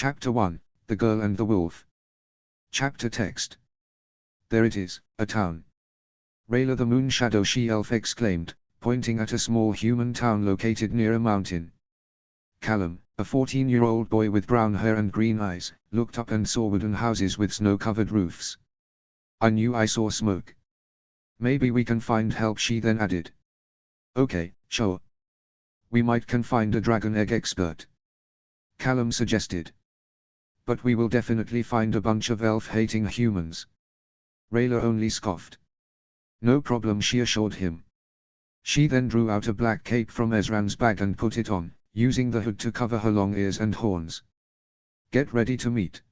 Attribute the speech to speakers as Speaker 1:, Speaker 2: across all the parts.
Speaker 1: Chapter 1, The Girl and the Wolf. Chapter text. There it is, a town. Rayla the Moon Shadow She-Elf exclaimed, pointing at a small human town located near a mountain. Callum, a 14-year-old boy with brown hair and green eyes, looked up and saw wooden houses with snow-covered roofs. I knew I saw smoke. Maybe we can find help, she then added. Okay, sure. We might can find a dragon egg expert, Callum suggested. But we will definitely find a bunch of elf-hating humans. Rayla only scoffed. No problem, she assured him. She then drew out a black cape from Ezran's bag and put it on, using the hood to cover her long ears and horns. Get ready to meet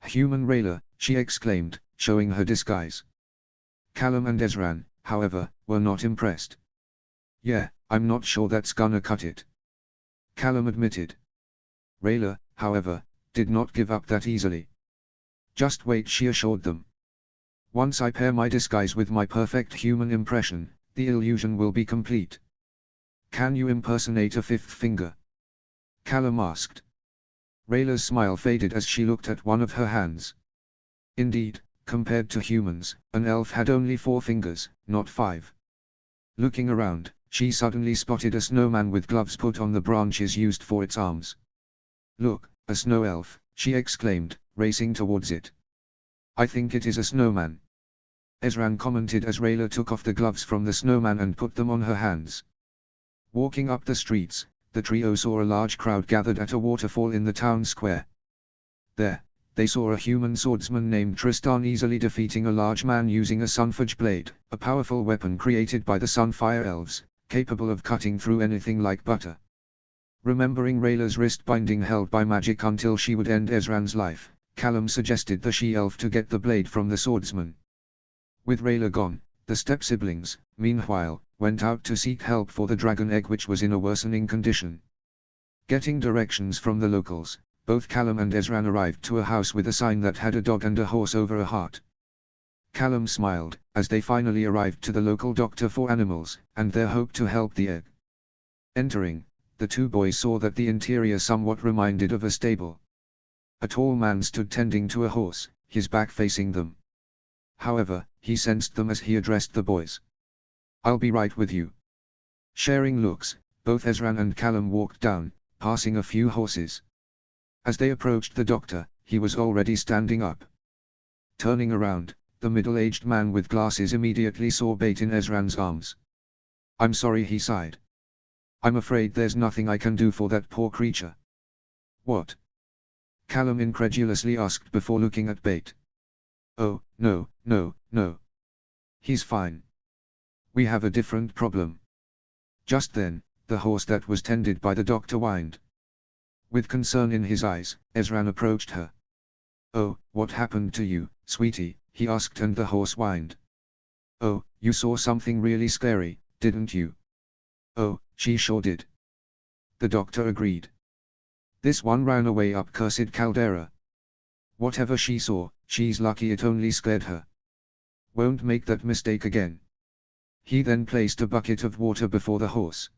Speaker 1: Human Rayla, she exclaimed, showing her disguise. Callum and Ezran, however, were not impressed. Yeah, I'm not sure that's gonna cut it, Callum admitted. Rayla, however, did not give up that easily. Just wait, she assured them. Once I pair my disguise with my perfect human impression, the illusion will be complete. Can you impersonate a fifth finger? Callum asked. Rayla's smile faded as she looked at one of her hands. Indeed, compared to humans, an elf had only 4 fingers, not 5. Looking around, she suddenly spotted a snowman with gloves put on the branches used for its arms. Look, a snow elf, she exclaimed, racing towards it. I think it is a snowman, Ezran commented as Rayla took off the gloves from the snowman and put them on her hands. Walking up the streets, the trio saw a large crowd gathered at a waterfall in the town square. There, they saw a human swordsman named Tristan easily defeating a large man using a Sunforge blade, a powerful weapon created by the Sunfire Elves, capable of cutting through anything like butter. Remembering Rayla's wrist binding held by magic until she would end Ezran's life, Callum suggested the she-elf to get the blade from the swordsman. With Rayla gone, the step-siblings, meanwhile, went out to seek help for the dragon egg, which was in a worsening condition. Getting directions from the locals, both Callum and Ezran arrived to a house with a sign that had a dog and a horse over a heart. Callum smiled, as they finally arrived to the local doctor for animals, and their hope to help the egg. Entering, the 2 boys saw that the interior somewhat reminded of a stable. A tall man stood tending to a horse, his back facing them. However, he sensed them as he addressed the boys. I'll be right with you. Sharing looks, both Ezran and Callum walked down, passing a few horses. As they approached the doctor, he was already standing up. Turning around, the middle-aged man with glasses immediately saw bait in Ezran's arms. I'm sorry, he sighed. I'm afraid there's nothing I can do for that poor creature. What? Callum incredulously asked before looking at Bait. Oh, no. He's fine. We have a different problem. Just then, the horse that was tended by the doctor whined. With concern in his eyes, Ezran approached her. Oh, what happened to you, sweetie? He asked, and the horse whined. Oh, you saw something really scary, didn't you? Oh, she sure did. The doctor agreed. This one ran away up cursed caldera. Whatever she saw, she's lucky it only scared her. Won't make that mistake again. He then placed a bucket of water before the horse.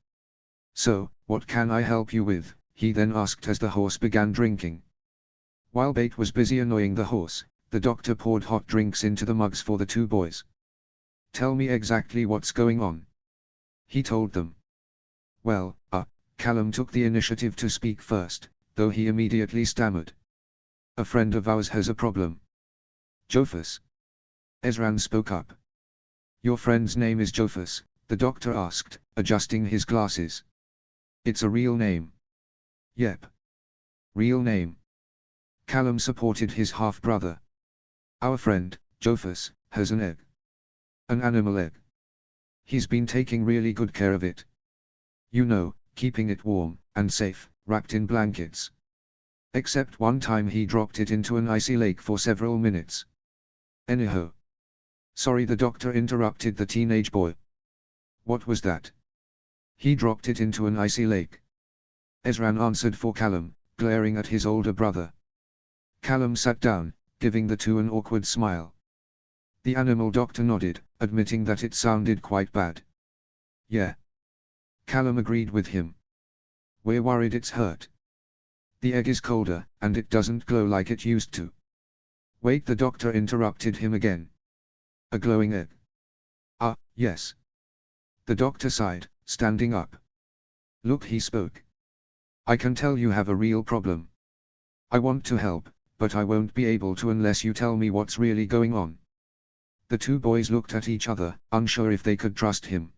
Speaker 1: So, what can I help you with? He then asked as the horse began drinking. While Bait was busy annoying the horse, the doctor poured hot drinks into the mugs for the 2 boys. Tell me exactly what's going on, he told them. Well, Callum took the initiative to speak first, though he immediately stammered. A friend of ours has a problem. Jophus. Ezran spoke up. Your friend's name is Jophus, the doctor asked, adjusting his glasses. It's a real name. Yep. Real name. Callum supported his half-brother. Our friend, Jophus, has an egg. An animal egg. He's been taking really good care of it. You know, keeping it warm and safe, wrapped in blankets. Except one time he dropped it into an icy lake for several minutes. Anyhow. Sorry, the doctor interrupted the teenage boy. What was that? He dropped it into an icy lake. Ezran answered for Callum, glaring at his older brother. Callum sat down, giving the 2 an awkward smile. The animal doctor nodded, admitting that it sounded quite bad. Yeah. Callum agreed with him. We're worried it's hurt. The egg is colder, and it doesn't glow like it used to. Wait, the doctor interrupted him again. A glowing egg? Ah, yes. The doctor sighed, standing up. Look, he spoke. I can tell you have a real problem. I want to help, but I won't be able to unless you tell me what's really going on. The two boys looked at each other, unsure if they could trust him.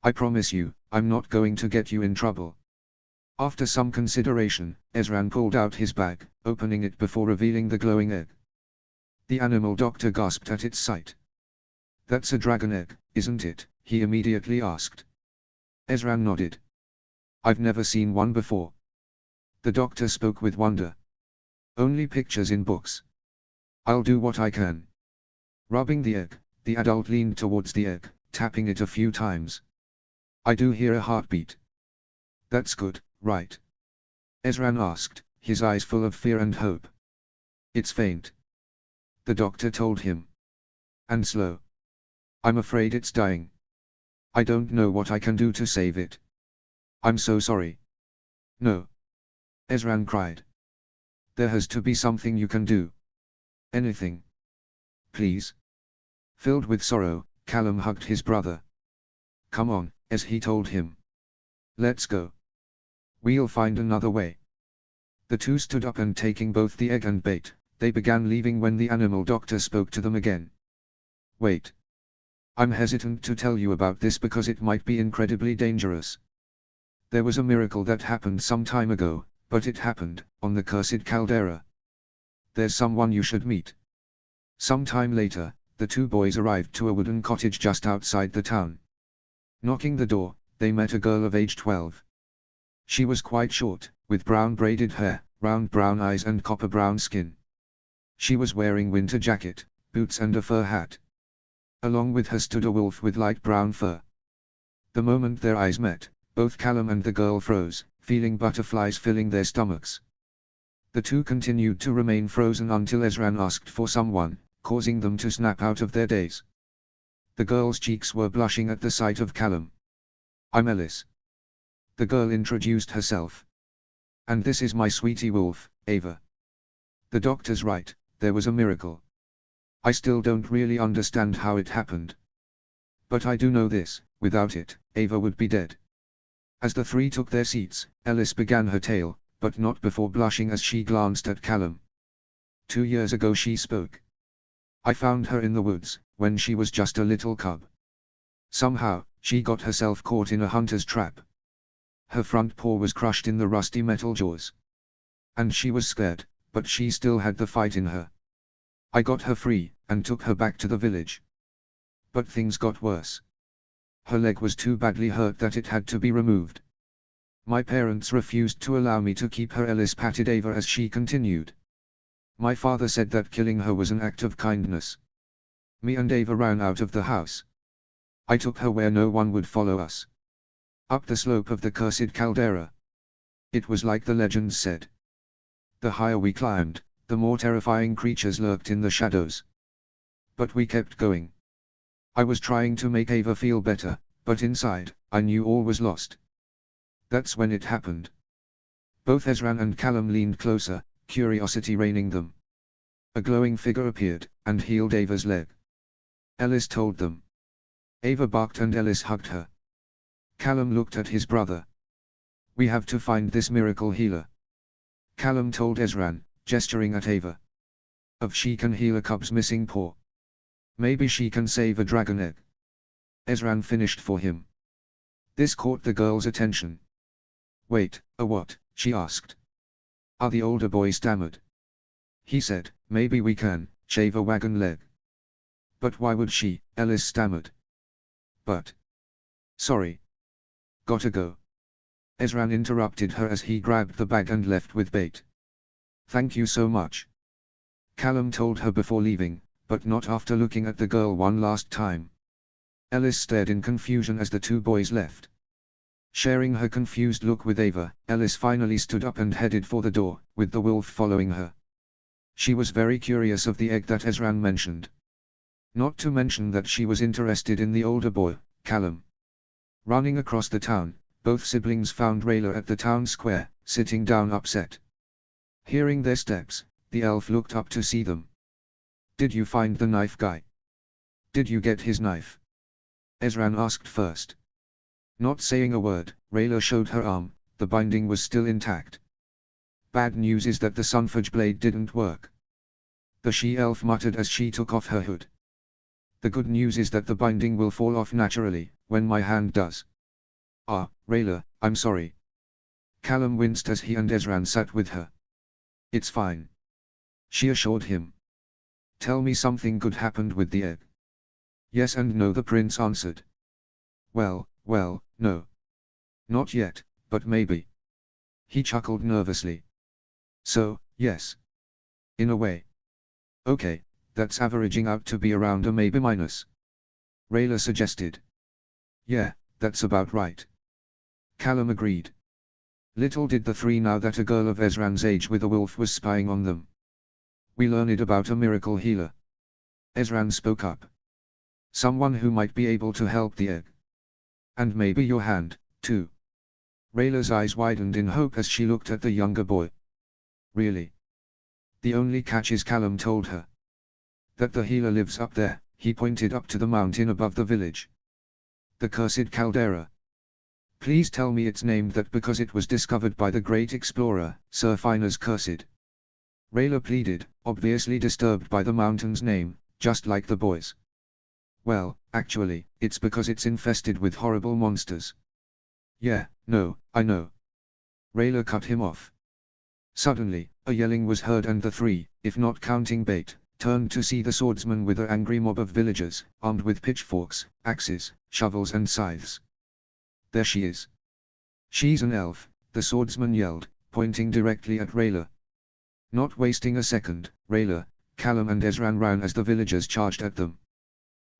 Speaker 1: I promise you, I'm not going to get you in trouble. After some consideration, Ezran pulled out his bag, opening it before revealing the glowing egg. The animal doctor gasped at its sight. That's a dragon egg, isn't it? He immediately asked. Ezran nodded. I've never seen one before. The doctor spoke with wonder. Only pictures in books. I'll do what I can. Rubbing the egg, the adult leaned towards the egg, tapping it a few times. I do hear a heartbeat. That's good, right? Ezran asked, his eyes full of fear and hope. It's faint. The doctor told him. And slow. I'm afraid it's dying. I don't know what I can do to save it. I'm so sorry. No. Ezran cried. There has to be something you can do. Anything. Please. Filled with sorrow, Callum hugged his brother. Come on, as he told him. Let's go. We'll find another way. The two stood up and taking both the egg and bait, they began leaving when the animal doctor spoke to them again. Wait. I'm hesitant to tell you about this because it might be incredibly dangerous. There was a miracle that happened some time ago, but it happened, on the cursed caldera. There's someone you should meet. Some time later, the two boys arrived to a wooden cottage just outside the town. Knocking the door, they met a girl of age 12. She was quite short, with brown braided hair, round brown eyes and copper brown skin. She was wearing winter jacket, boots and a fur hat. Along with her stood a wolf with light brown fur. The moment their eyes met, both Callum and the girl froze, feeling butterflies filling their stomachs. The two continued to remain frozen until Ezran asked for someone, causing them to snap out of their daze. The girl's cheeks were blushing at the sight of Callum. I'm Ellis. The girl introduced herself. And this is my sweetie wolf, Ava. The doctor's right, there was a miracle. I still don't really understand how it happened. But I do know this, without it, Ava would be dead. As the three took their seats, Ellis began her tale, but not before blushing as she glanced at Callum. 2 years ago she spoke. I found her in the woods, when she was just a little cub. Somehow, she got herself caught in a hunter's trap. Her front paw was crushed in the rusty metal jaws. And she was scared, but she still had the fight in her. I got her free, and took her back to the village. But things got worse. Her leg was too badly hurt that it had to be removed. My parents refused to allow me to keep her. Ellis patted Ava as she continued. My father said that killing her was an act of kindness. Me and Ava ran out of the house. I took her where no one would follow us. Up the slope of the cursed caldera. It was like the legends said. The higher we climbed, the more terrifying creatures lurked in the shadows. But we kept going. I was trying to make Ava feel better, but inside, I knew all was lost. That's when it happened. Both Ezran and Callum leaned closer, curiosity reining them. A glowing figure appeared, and healed Ava's leg. Ellis told them. Ava barked and Ellis hugged her. Callum looked at his brother. We have to find this miracle healer. Callum told Ezran, gesturing at Ava. If she can heal a cub's missing paw. Maybe she can save a dragon egg. Ezran finished for him. This caught the girl's attention. Wait, a what? She asked. The older boy stammered. He said, maybe we can shave a wagon leg. But why would she? Ellis stammered. But. Sorry. Gotta go. Ezran interrupted her as he grabbed the bag and left with bait. Thank you so much. Callum told her before leaving, but not after looking at the girl one last time. Ellis stared in confusion as the two boys left. Sharing her confused look with Ava, Ellis finally stood up and headed for the door, with the wolf following her. She was very curious of the egg that Ezran mentioned. Not to mention that she was interested in the older boy, Callum. Running across the town, both siblings found Rayla at the town square, sitting down upset. Hearing their steps, the elf looked up to see them. "Did you find the knife guy? Did you get his knife?" Ezran asked first. Not saying a word, Rayla showed her arm. The binding was still intact. "Bad news is that the Sunforge blade didn't work," the she-elf muttered as she took off her hood. "The good news is that the binding will fall off naturally, when my hand does." "Ah, Rayla, I'm sorry." Callum winced as he and Ezran sat with her. "It's fine," she assured him. "Tell me something good happened with the egg." "Yes and no," the prince answered. Well, no. Not yet, but maybe." He chuckled nervously. "So, yes. In a way. Okay, that's averaging out to be around a maybe minus," Rayla suggested. "Yeah, that's about right." Callum agreed. Little did the three know that a girl of Ezran's age with a wolf was spying on them. "We learned about a miracle healer." Ezran spoke up. "Someone who might be able to help the egg. And maybe your hand, too." Rayla's eyes widened in hope as she looked at the younger boy. "Really?" "The only catch is," Callum told her, "that the healer lives up there." He pointed up to the mountain above the village. "The Cursed Caldera. Please tell me it's named that because it was discovered by the great explorer, Sir Finas Cursed." Rayla pleaded, obviously disturbed by the mountain's name, just like the boys. "Well, actually, it's because it's infested with horrible monsters." "Yeah, no, I know." Rayla cut him off. Suddenly, a yelling was heard and the three, if not counting Bait, turned to see the swordsman with an angry mob of villagers, armed with pitchforks, axes, shovels and scythes. "There she is. She's an elf," the swordsman yelled, pointing directly at Rayla. Not wasting a second, Rayla, Callum and Ezran ran as the villagers charged at them.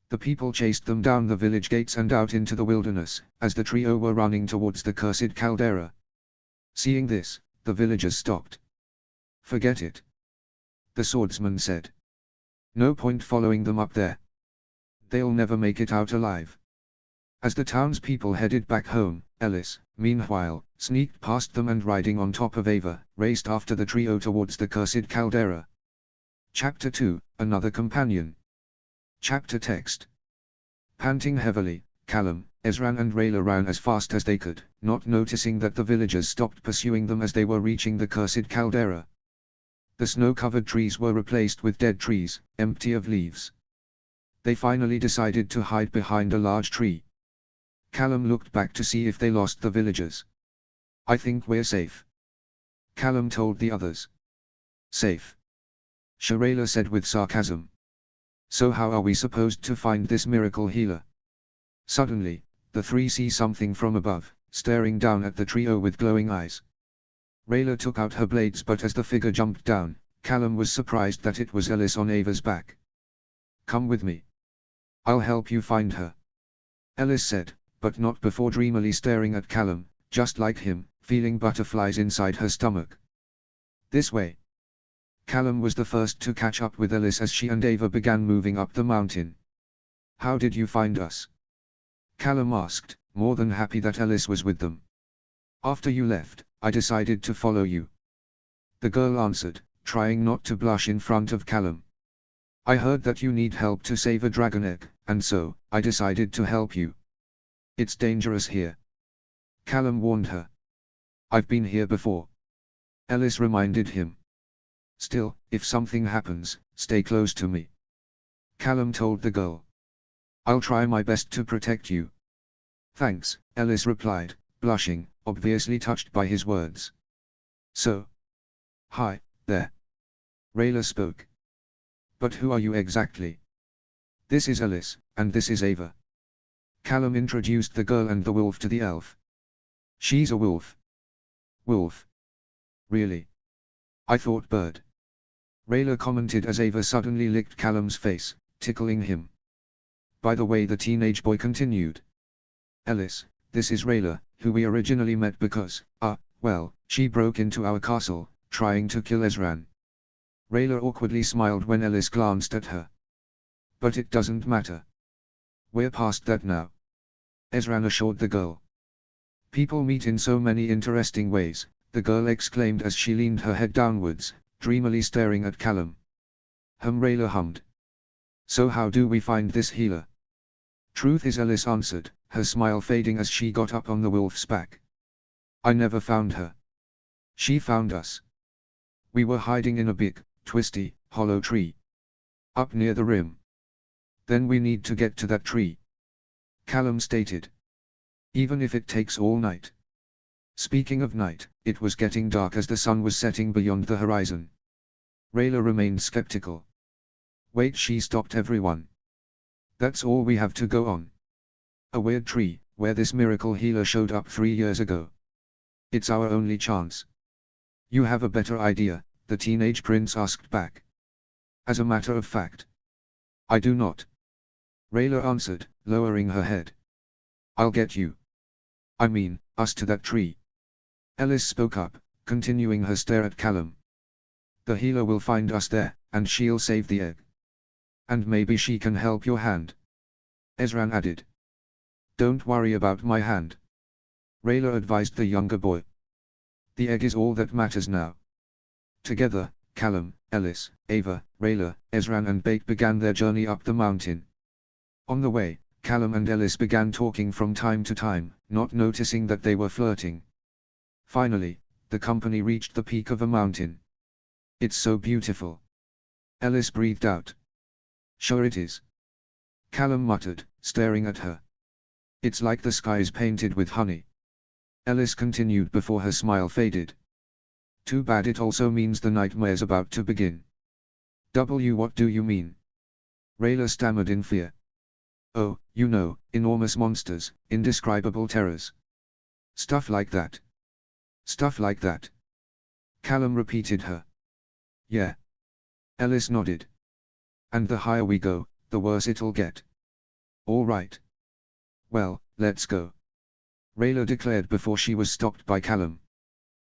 Speaker 1: The people chased them down the village gates and out into the wilderness, as the trio were running towards the Cursed Caldera. Seeing this, the villagers stopped. "Forget it," the swordsman said. "No point following them up there. They'll never make it out alive." As the townspeople headed back home, Ellis, meanwhile, sneaked past them and riding on top of Ava, raced after the trio towards the Cursed Caldera. Chapter 2, Another Companion. Chapter text. Panting heavily, Callum, Ezran and Rayla ran as fast as they could, not noticing that the villagers stopped pursuing them as they were reaching the Cursed Caldera. The snow-covered trees were replaced with dead trees, empty of leaves. They finally decided to hide behind a large tree. Callum looked back to see if they lost the villagers. "I think we're safe," Callum told the others. "Safe?" Rayla said with sarcasm. "So how are we supposed to find this miracle healer?" Suddenly, the three see something from above, staring down at the trio with glowing eyes. Rayla took out her blades, but as the figure jumped down, Callum was surprised that it was Ellis on Ava's back. "Come with me. I'll help you find her," Ellis said, but not before dreamily staring at Callum, just like him, feeling butterflies inside her stomach. "This way." Callum was the first to catch up with Ellis as she and Ava began moving up the mountain. "How did you find us?" Callum asked, more than happy that Ellis was with them. "After you left, I decided to follow you," the girl answered, trying not to blush in front of Callum. "I heard that you need help to save a dragon egg, and so, I decided to help you. It's dangerous here," Callum warned her. "I've been here before," Ellis reminded him. "Still, if something happens, stay close to me," Callum told the girl. "I'll try my best to protect you." "Thanks," Ellis replied, blushing, obviously touched by his words. "So. Hi, there." Rayla spoke. "But who are you exactly?" "This is Ellis, and this is Ava." Callum introduced the girl and the wolf to the elf. "She's a wolf." "Wolf? Really? I thought bird." Rayla commented as Ava suddenly licked Callum's face, tickling him. By the way, the teenage boy continued. "Ellis, this is Rayla, who we originally met because, well, she broke into our castle, trying to kill Ezran." Rayla awkwardly smiled when Ellis glanced at her. "But it doesn't matter. We're past that now," Ezran assured the girl. "People meet in so many interesting ways, the girl exclaimed as she leaned her head downwards, dreamily staring at Callum. Rayla hummed. So how do we find this healer? Truth is, Alice answered, her smile fading as she got up on the wolf's back. I never found her. She found us. We were hiding in a big, twisty, hollow tree. Up near the rim. Then we need to get to that tree. Callum stated. Even if it takes all night. Speaking of night, it was getting dark as the sun was setting beyond the horizon. Rayla remained skeptical. Wait, she stopped everyone. That's all we have to go on. A weird tree, where this miracle healer showed up 3 years ago. It's our only chance. You have a better idea, the teenage prince asked back. As a matter of fact. I do not. Rayla answered, lowering her head. I'll get you. I mean, us to that tree. Alice spoke up, continuing her stare at Callum. The healer will find us there, and she'll save the egg. And maybe she can help your hand. Ezran added. Don't worry about my hand. Rayla advised the younger boy. The egg is all that matters now. Together, Callum, Alice, Ava, Rayla, Ezran and Bate began their journey up the mountain. On the way, Callum and Alice began talking from time to time, not noticing that they were flirting. Finally, the company reached the peak of a mountain. It's so beautiful. Alice breathed out. Sure it is. Callum muttered, staring at her. It's like the sky is painted with honey. Alice continued before her smile faded. Too bad it also means the nightmare's about to begin. What do you mean? Rayla stammered in fear. Oh, you know, enormous monsters, indescribable terrors. Stuff like that. Stuff like that. Callum repeated her. Yeah. Alice nodded. And the higher we go, the worse it'll get. All right. Well, let's go. Rayla declared before she was stopped by Callum.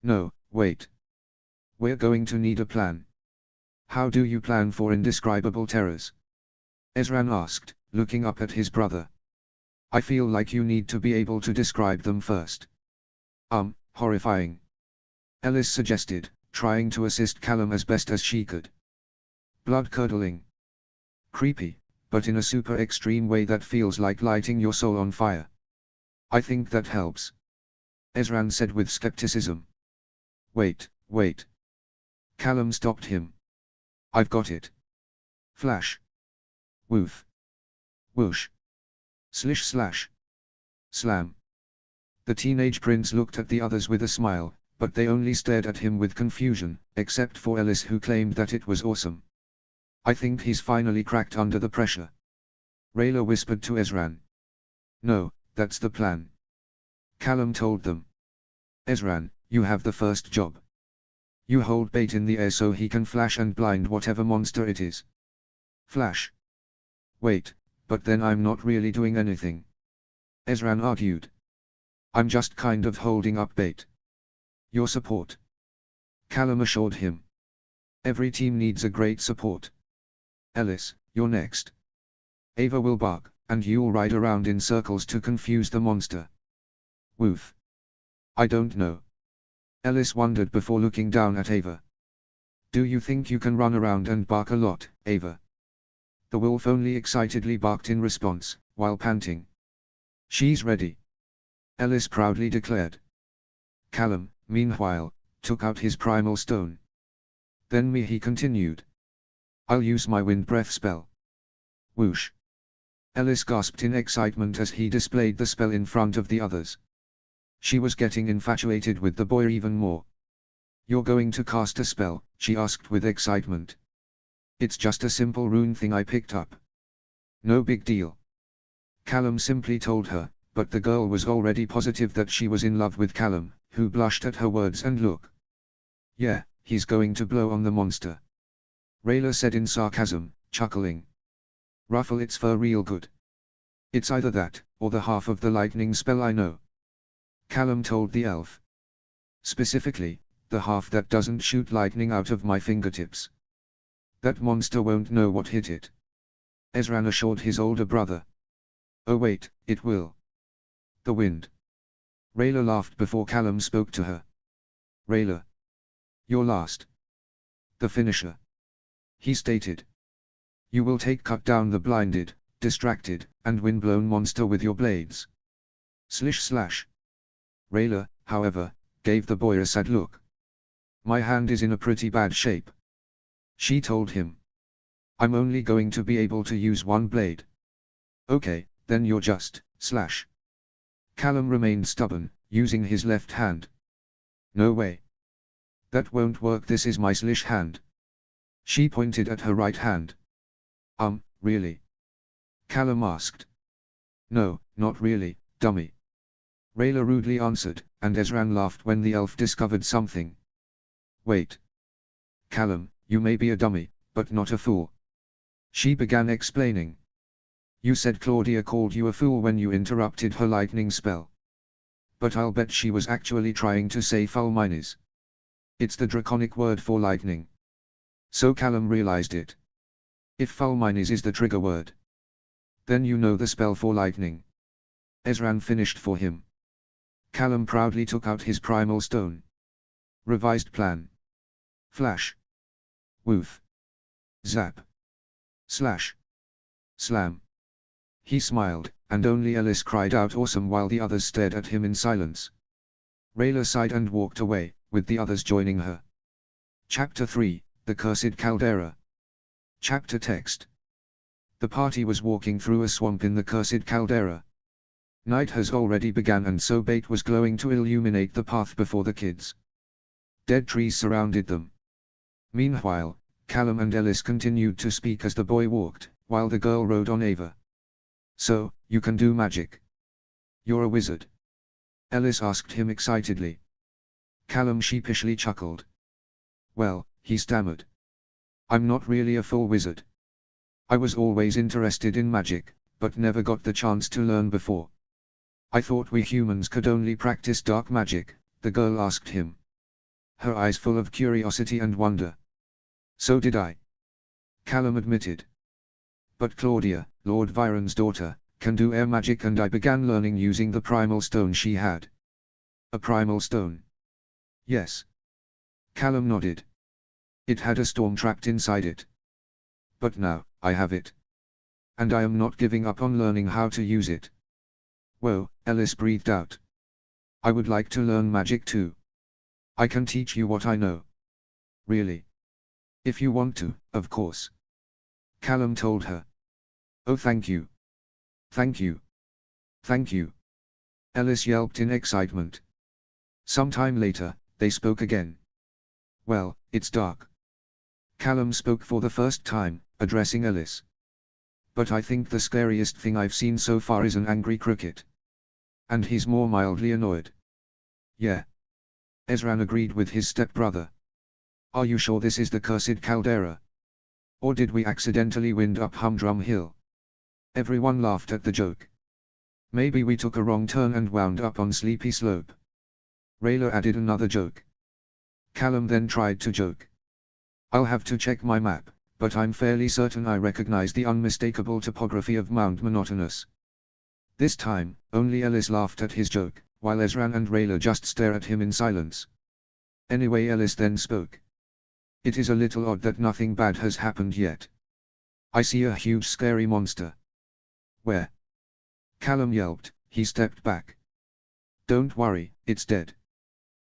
Speaker 1: No, wait. We're going to need a plan. How do you plan for indescribable terrors? Ezran asked, looking up at his brother. I feel like you need to be able to describe them first. Horrifying. Alice suggested, trying to assist Callum as best as she could. Blood-curdling. Creepy, but in a super extreme way that feels like lighting your soul on fire. I think that helps. Ezran said with skepticism. Wait. Callum stopped him. I've got it. Flash. Woof. Whoosh. Slish slash. Slam. The teenage prince looked at the others with a smile, but they only stared at him with confusion, except for Alice who claimed that it was awesome. I think he's finally cracked under the pressure. Rayla whispered to Ezran. No, that's the plan. Callum told them. Ezran, you have the first job. You hold Bate in the air so he can flash and blind whatever monster it is. Flash. Wait, but then I'm not really doing anything. Ezran argued. I'm just kind of holding up Bate. Your support. Callum assured him. Every team needs a great support. Alice, you're next. Ava will bark, and you'll ride around in circles to confuse the monster. Woof. I don't know. Alice wondered before looking down at Ava. Do you think you can run around and bark a lot, Ava? The wolf only excitedly barked in response, while panting. She's ready. Alice proudly declared. Callum, meanwhile, took out his primal stone. Then he continued. I'll use my wind breath spell. Whoosh. Alice gasped in excitement as he displayed the spell in front of the others. She was getting infatuated with the boy even more. You're going to cast a spell, she asked with excitement. It's just a simple rune thing I picked up. No big deal. Callum simply told her, but the girl was already positive that she was in love with Callum, who blushed at her words and look. Yeah, he's going to blow on the monster. Rayla said in sarcasm, chuckling. Ruffle its fur real good. It's either that, or the half of the lightning spell I know. Callum told the elf. Specifically, the half that doesn't shoot lightning out of my fingertips. That monster won't know what hit it. Ezran assured his older brother. Oh wait, it will. The wind. Rayla laughed before Callum spoke to her. Rayla. You're last. The finisher. He stated. You will cut down the blinded, distracted, and windblown monster with your blades. Slish slash. Rayla, however, gave the boy a sad look. My hand is in a pretty bad shape. She told him. I'm only going to be able to use one blade. Okay, then you're just, slash. Callum remained stubborn, using his left hand. No way. That won't work, this is my slish hand. She pointed at her right hand. Really? Callum asked. No, not really, dummy. Rayla rudely answered, and Ezran laughed when the elf discovered something. Wait. Callum, you may be a dummy, but not a fool. She began explaining. You said Claudia called you a fool when you interrupted her lightning spell. But I'll bet she was actually trying to say fulminis. It's the draconic word for lightning. So Callum realized it. If fulminis is the trigger word, then you know the spell for lightning. Ezran finished for him. Callum proudly took out his primal stone. Revised plan. Flash. Woof. Zap. Slash. Slam. He smiled, and only Ellis cried out awesome while the others stared at him in silence. Rayla sighed and walked away, with the others joining her. Chapter 3, The Cursed Caldera. Chapter text. The party was walking through a swamp in the Cursed Caldera. Night has already begun and so bait was glowing to illuminate the path before the kids. Dead trees surrounded them. Meanwhile, Callum and Ellis continued to speak as the boy walked, while the girl rode on Ava. So, you can do magic? You're a wizard? Ellis asked him excitedly. Callum sheepishly chuckled. Well, he stammered. I'm not really a full wizard. I was always interested in magic, but never got the chance to learn before. I thought we humans could only practice dark magic, the girl asked him. Her eyes full of curiosity and wonder. So did I. Callum admitted. But Claudia, Lord Viron's daughter, can do air magic and I began learning using the primal stone she had. A primal stone? Yes. Callum nodded. It had a storm trapped inside it. But now, I have it. And I am not giving up on learning how to use it. Whoa, Ellis breathed out. I would like to learn magic too. I can teach you what I know. Really? If you want to, of course. Callum told her. Oh, thank you. Thank you. Thank you. Ellis yelped in excitement. Some time later, they spoke again. Well, it's dark. Callum spoke for the first time, addressing Ellis. But I think the scariest thing I've seen so far is an angry cricket. And he's more mildly annoyed. Yeah. Ezran agreed with his stepbrother. Are you sure this is the Cursed Caldera? Or did we accidentally wind up Humdrum Hill? Everyone laughed at the joke. Maybe we took a wrong turn and wound up on Sleepy Slope. Rayla added another joke. Callum then tried to joke. I'll have to check my map, but I'm fairly certain I recognize the unmistakable topography of Mount Monotonous. This time, only Ellis laughed at his joke, while Ezran and Rayla just stare at him in silence. Anyway, Ellis then spoke. It is a little odd that nothing bad has happened yet. I see a huge scary monster. Where? Callum yelped, he stepped back. Don't worry, it's dead.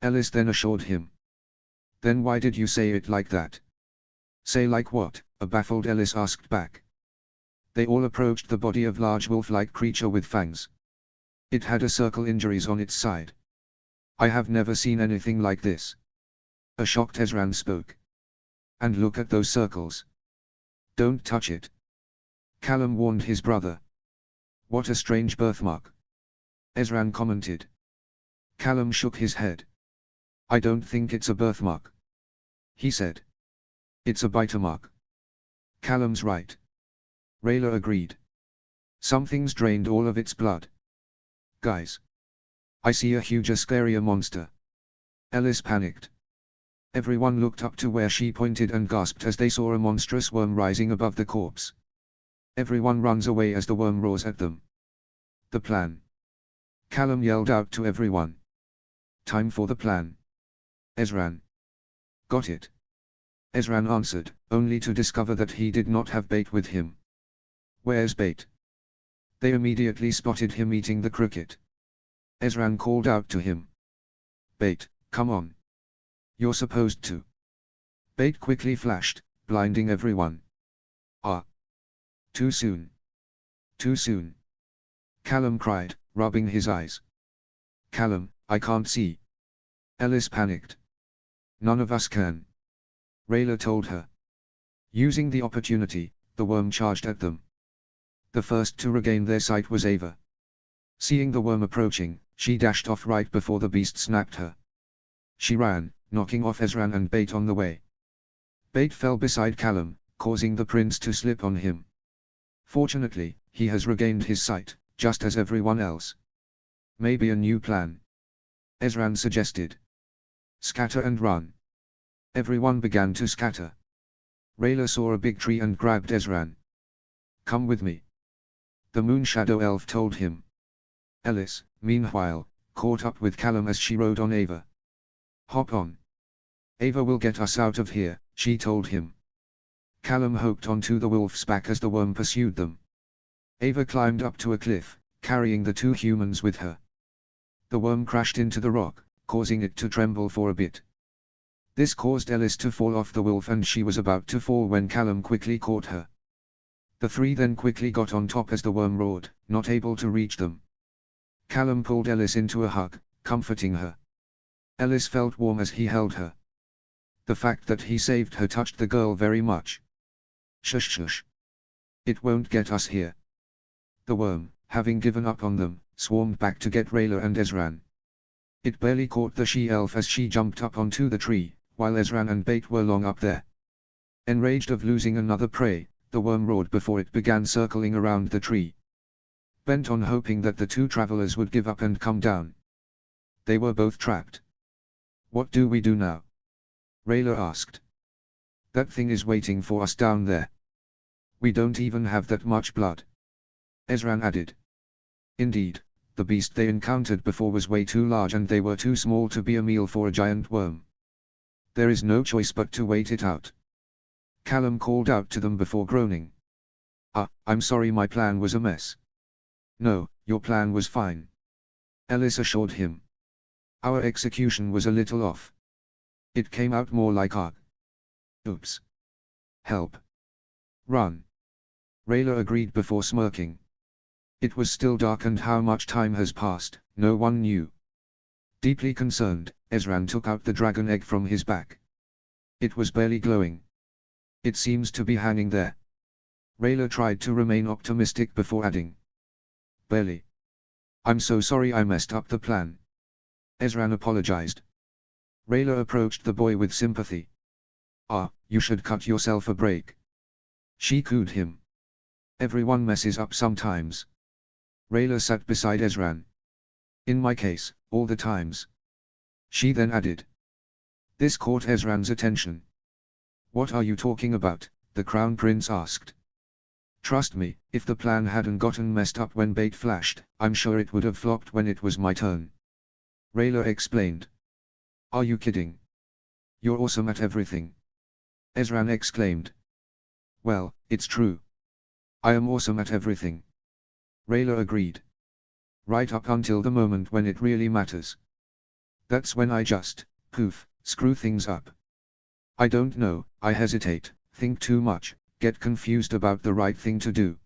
Speaker 1: Ellis then assured him. Then why did you say it like that? Say like what? A baffled Ellis asked back. They all approached the body of large wolf-like creature with fangs. It had a circle injuries on its side. I have never seen anything like this. A shocked Ezran spoke. And look at those circles. Don't touch it. Callum warned his brother. What a strange birthmark. Ezran commented. Callum shook his head. I don't think it's a birthmark. He said. It's a biter mark. Callum's right. Rayla agreed. Something's drained all of its blood. Guys. I see a huger, scarier monster. Ellis panicked. Everyone looked up to where she pointed and gasped as they saw a monstrous worm rising above the corpse. Everyone runs away as the worm roars at them. The plan. Callum yelled out to everyone. Time for the plan. Ezran. Got it. Ezran answered, only to discover that he did not have bait with him. Where's bait? They immediately spotted him eating the cricket. Ezran called out to him. Bait, come on. You're supposed to. Bait quickly flashed, blinding everyone. Ah. Too soon. Too soon. Callum cried, rubbing his eyes. Callum, I can't see. Ellis panicked. None of us can. Rayla told her. Using the opportunity, the worm charged at them. The first to regain their sight was Ava. Seeing the worm approaching, she dashed off right before the beast snapped her. She ran, knocking off Ezran and Bait on the way. Bait fell beside Callum, causing the prince to slip on him. Fortunately, he has regained his sight, just as everyone else. Maybe a new plan. Ezran suggested. Scatter and run. Everyone began to scatter. Rayla saw a big tree and grabbed Ezran. Come with me. The Moon Shadow Elf told him. Ellis, meanwhile, caught up with Callum as she rode on Ava. Hop on. Ava will get us out of here, she told him. Callum hopped onto the wolf's back as the worm pursued them. Ava climbed up to a cliff, carrying the two humans with her. The worm crashed into the rock, causing it to tremble for a bit. This caused Ellis to fall off the wolf and she was about to fall when Callum quickly caught her. The three then quickly got on top as the worm roared, not able to reach them. Callum pulled Ellis into a hug, comforting her. Ellis felt warm as he held her. The fact that he saved her touched the girl very much. Shush shush. It won't get us here. The worm, having given up on them, swarmed back to get Rayla and Ezran. It barely caught the she-elf as she jumped up onto the tree, while Ezran and Bait were long up there. Enraged of losing another prey, the worm roared before it began circling around the tree. Bent on hoping that the two travelers would give up and come down. They were both trapped. What do we do now? Rayla asked. That thing is waiting for us down there. We don't even have that much blood. Ezran added. Indeed, the beast they encountered before was way too large and they were too small to be a meal for a giant worm. There is no choice but to wait it out. Callum called out to them before groaning. I'm sorry my plan was a mess. No, your plan was fine. Ellis assured him. Our execution was a little off. It came out more like oops. Help. Run. Rayla agreed before smirking. It was still dark and how much time has passed, no one knew. Deeply concerned, Ezran took out the dragon egg from his back. It was barely glowing. It seems to be hanging there. Rayla tried to remain optimistic before adding. Barely. I'm so sorry I messed up the plan. Ezran apologized. Rayla approached the boy with sympathy. You should cut yourself a break. She cooed him. Everyone messes up sometimes. Rayla sat beside Ezran. In my case, all the times. She then added. This caught Ezran's attention. What are you talking about? The Crown Prince asked. Trust me, if the plan hadn't gotten messed up when Bait flashed, I'm sure it would have flopped when it was my turn. Rayla explained. Are you kidding? You're awesome at everything. Ezran exclaimed. Well, it's true. I am awesome at everything. Rayla agreed. Right up until the moment when it really matters. That's when I just, poof, screw things up. I don't know, I hesitate, think too much, get confused about the right thing to do.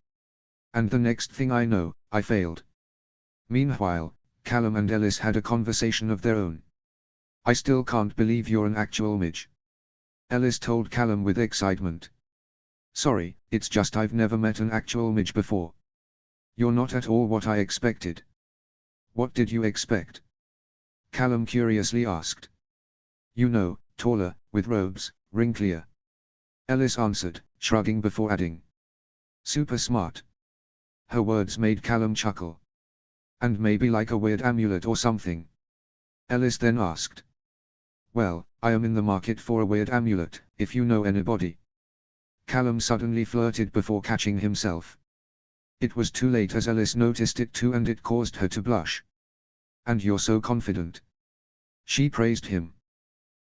Speaker 1: And the next thing I know, I failed. Meanwhile, Callum and Ellis had a conversation of their own. I still can't believe you're an actual midge. Ellis told Callum with excitement. Sorry, it's just I've never met an actual midge before. You're not at all what I expected. What did you expect? Callum curiously asked. You know, taller, with robes, wrinklier. Ellis answered, shrugging before adding. Super smart. Her words made Callum chuckle. And maybe like a weird amulet or something. Ellis then asked. Well, I am in the market for a weird amulet, if you know anybody. Callum suddenly flirted before catching himself. It was too late as Ellis noticed it too and it caused her to blush. And you're so confident. She praised him.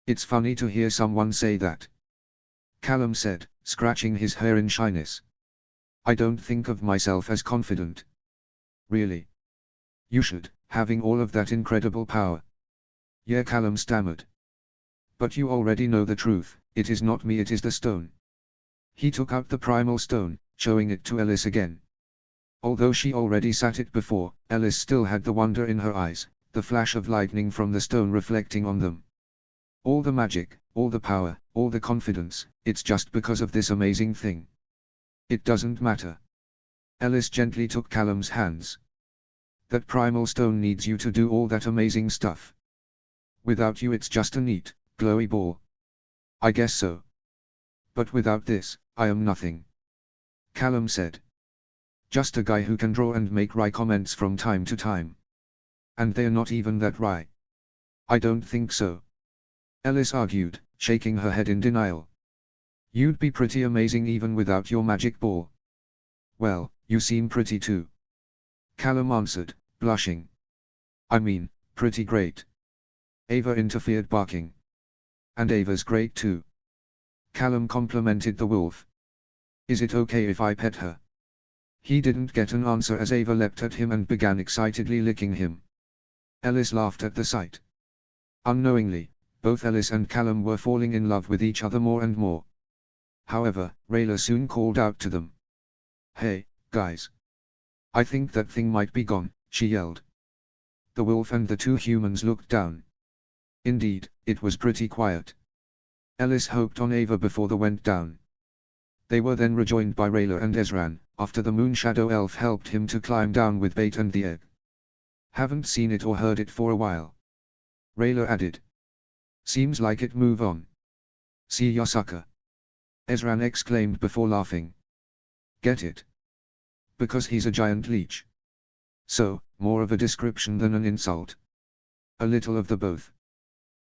Speaker 1: It's funny to hear someone say that. Callum said, scratching his hair in shyness. I don't think of myself as confident. Really? You should, having all of that incredible power. Yeah, Callum stammered. But you already know the truth, it is not me, it is the stone. He took out the primal stone, showing it to Ellis again. Although she already sat it before, Ellis still had the wonder in her eyes, the flash of lightning from the stone reflecting on them. All the magic, all the power, all the confidence, it's just because of this amazing thing. It doesn't matter. Ellis gently took Callum's hands. That primal stone needs you to do all that amazing stuff. Without you it's just a neat, glowy ball. I guess so. But without this, I am nothing. Callum said. Just a guy who can draw and make wry comments from time to time. And they're not even that wry. I don't think so. Ellis argued, shaking her head in denial. You'd be pretty amazing even without your magic ball. Well, you seem pretty too. Callum answered, blushing. I mean, pretty great. Ava interfered, barking. And Ava's great too. Callum complimented the wolf. Is it okay if I pet her? He didn't get an answer as Ava leapt at him and began excitedly licking him. Ellis laughed at the sight. Unknowingly, both Ellis and Callum were falling in love with each other more and more. However, Rayla soon called out to them. Hey, guys. I think that thing might be gone, she yelled. The wolf and the two humans looked down. Indeed, it was pretty quiet. Ellis hoped on Ava before the went down. They were then rejoined by Rayla and Ezran, after the Moon Shadow Elf helped him to climb down with bait and the egg. Haven't seen it or heard it for a while. Rayla added. Seems like it move on. See ya sucker. Ezran exclaimed before laughing. Get it? Because he's a giant leech. So, more of a description than an insult. A little of the both.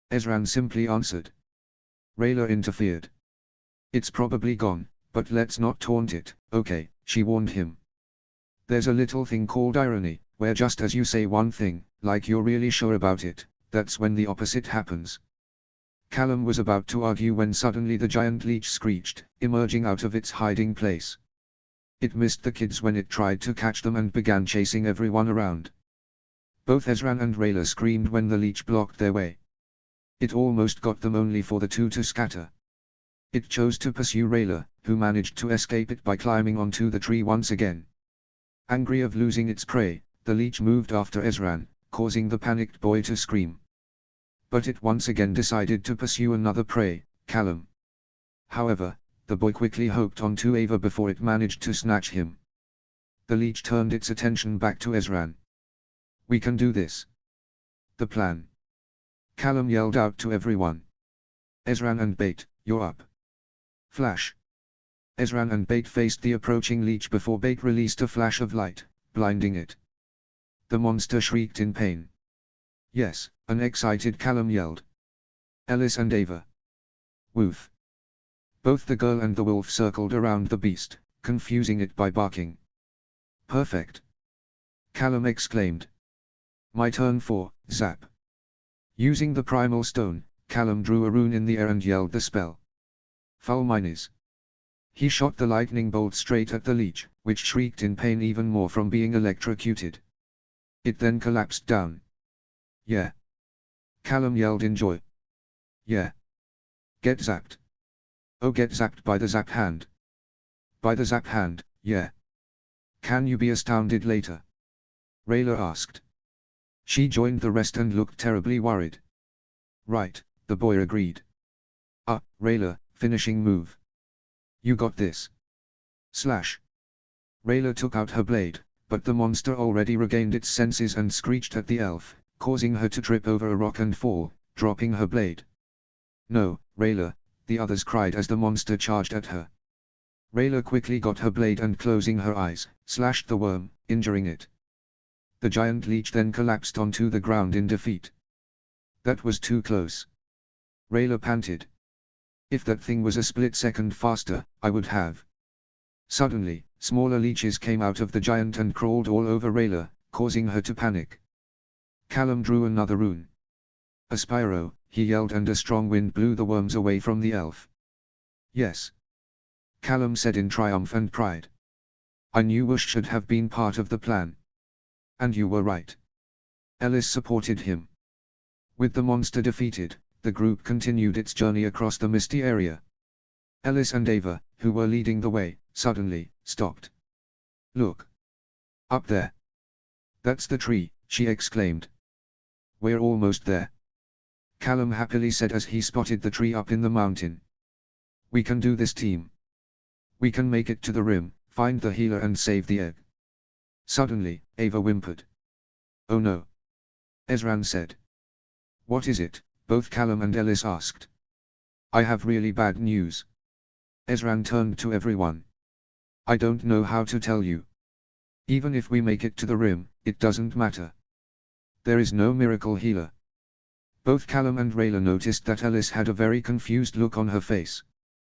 Speaker 1: Ezran simply answered. Rayla interfered. It's probably gone, but let's not taunt it, okay, she warned him. There's a little thing called irony, where just as you say one thing, like you're really sure about it, that's when the opposite happens. Callum was about to argue when suddenly the giant leech screeched, emerging out of its hiding place. It missed the kids when it tried to catch them and began chasing everyone around. Both Ezran and Rayla screamed when the leech blocked their way. It almost got them, only for the two to scatter. It chose to pursue Rayla, who managed to escape it by climbing onto the tree once again. Angry of losing its prey, the leech moved after Ezran, causing the panicked boy to scream. But it once again decided to pursue another prey, Callum. However, the boy quickly hooked onto Ava before it managed to snatch him. The leech turned its attention back to Ezran. We can do this. The plan. Callum yelled out to everyone. Ezran and Bait, you're up. Flash. Ezran and Bait faced the approaching leech before Bait released a flash of light, blinding it. The monster shrieked in pain. Yes, an excited Callum yelled. Ellis and Ava. Woof. Both the girl and the wolf circled around the beast, confusing it by barking. Perfect. Callum exclaimed. My turn for zap. Using the primal stone, Callum drew a rune in the air and yelled the spell. Fulmines. He shot the lightning bolt straight at the leech, which shrieked in pain even more from being electrocuted. It then collapsed down. Yeah. Callum yelled in joy. Yeah. Get zapped. Oh, get zapped by the zap hand. By the zap hand, yeah. Can you be astounded later? Rayla asked. She joined the rest and looked terribly worried. Right, the boy agreed. Rayla, finishing move. You got this. Slash. Rayla took out her blade, but the monster already regained its senses and screeched at the elf, causing her to trip over a rock and fall, dropping her blade. No, Rayla, the others cried as the monster charged at her. Rayla quickly got her blade and, closing her eyes, slashed the worm, injuring it. The giant leech then collapsed onto the ground in defeat. That was too close. Rayla panted. If that thing was a split second faster, I would have. Suddenly, smaller leeches came out of the giant and crawled all over Rayla, causing her to panic. Callum drew another rune. A Spyro, he yelled, and a strong wind blew the worms away from the elf. Yes. Callum said in triumph and pride. I knew Whoosh should have been part of the plan. And you were right. Ellis supported him. With the monster defeated, the group continued its journey across the misty area. Ellis and Ava, who were leading the way, suddenly stopped. Look! Up there! That's the tree, she exclaimed. We're almost there. Callum happily said as he spotted the tree up in the mountain. We can do this, team. We can make it to the rim, find the healer and save the egg. Suddenly, Ava whimpered. Oh no! Ezran said. What is it? Both Callum and Ellis asked. I have really bad news. Ezran turned to everyone. I don't know how to tell you. Even if we make it to the rim, it doesn't matter. There is no miracle healer. Both Callum and Rayla noticed that Ellis had a very confused look on her face.